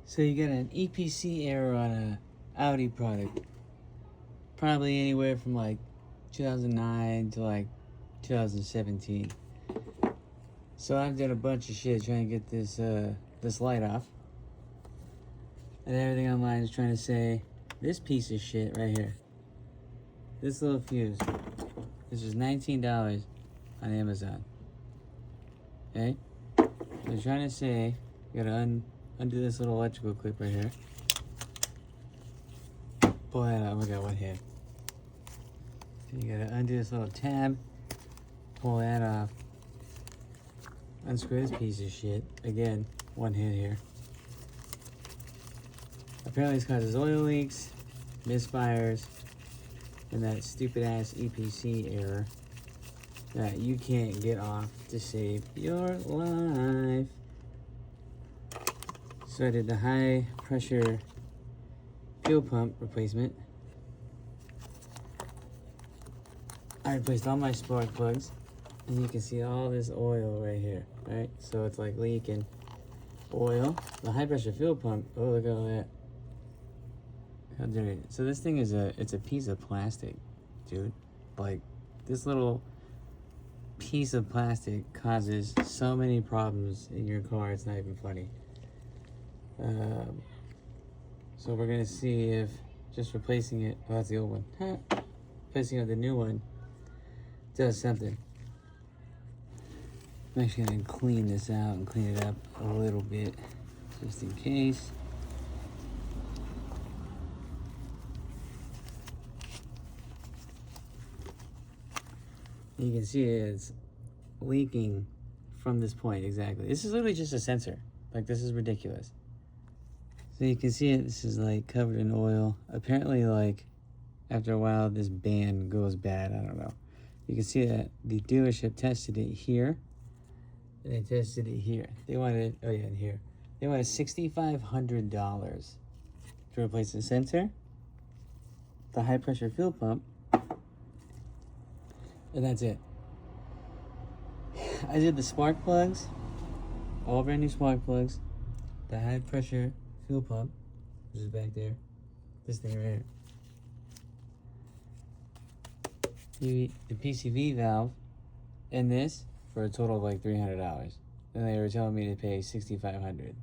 So you get an EPC error on a Audi product. Probably anywhere from like 2009 to like 2017. So I've done a bunch of shit trying to get this light off. And everything online is trying to say this piece of shit right here. This little fuse. This is $19 on Amazon. Okay? They're trying to say you gotta undo this little electrical clip right here. Pull that out. Oh my god, one hand. You gotta undo this little tab. Pull that off. Unscrew this piece of shit. Again, one hand here. Apparently this causes oil leaks, misfires, and that stupid ass EPC error that you can't get off to save your life. So I did the high pressure fuel pump replacement. I replaced all my spark plugs, and you can see all this oil right here, right? So it's like leaking oil. The high pressure fuel pump, oh look at all that. How dirty. So this thing is it's a piece of plastic, dude. Like, this little piece of plastic causes so many problems in your car, it's not even funny. So we're gonna see if just replacing it, oh that's the old one, replacing it with the new one does something. I'm actually gonna clean this out and clean it up a little bit, just in case. You can see it's leaking from this point, exactly. This is literally just a sensor. Like, this is ridiculous. So you can see it, this is like covered in oil. Apparently, like, after a while, this band goes bad, I don't know. You can see that the dealership tested it here, and they tested it here. They wanted, oh yeah, and here. They wanted $6,500 to replace the sensor, the high pressure fuel pump, and that's it. I did the spark plugs, all brand new spark plugs, the high pressure fuel pump, which is back there, this thing right here, the PCV valve, and this for a total of like $300. And they were telling me to pay $6,500.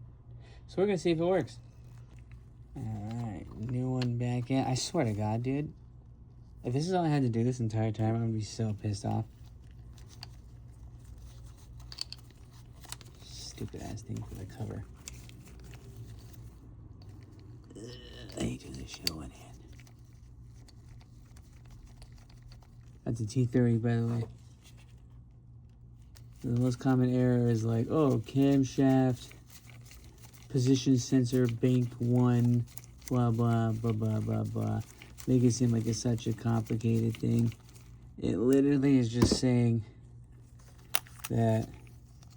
So we're gonna see if it works. Alright, new one back in. I swear to God, dude, if this is all I had to do this entire time, I'm gonna be so pissed off. Stupid ass thing for the cover. I hate doing this shit one hand. That's a T30, by the way. The most common error is like, oh, camshaft, position sensor, bank 1, blah, blah, blah, blah, blah, blah. Make it seem like it's such a complicated thing. It literally is just saying that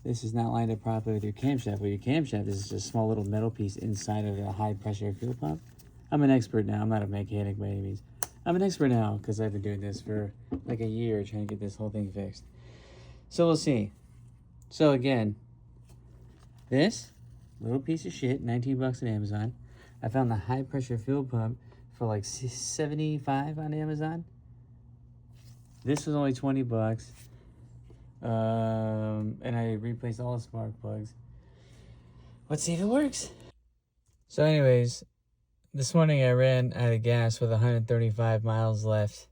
this is not lined up properly with your camshaft. Well, your camshaft is just a small little metal piece inside of a high pressure fuel pump. I'm an expert now. I'm not a mechanic by any means. I'm an expert now because I've been doing this for like a year trying to get this whole thing fixed. So we'll see. So again, this little piece of shit, 19 bucks at Amazon. I found the high pressure fuel pump for like 75 on Amazon. This was only 20 bucks. And I replaced all the spark plugs. Let's see if it works. So anyways, this morning I ran out of gas with 135 miles left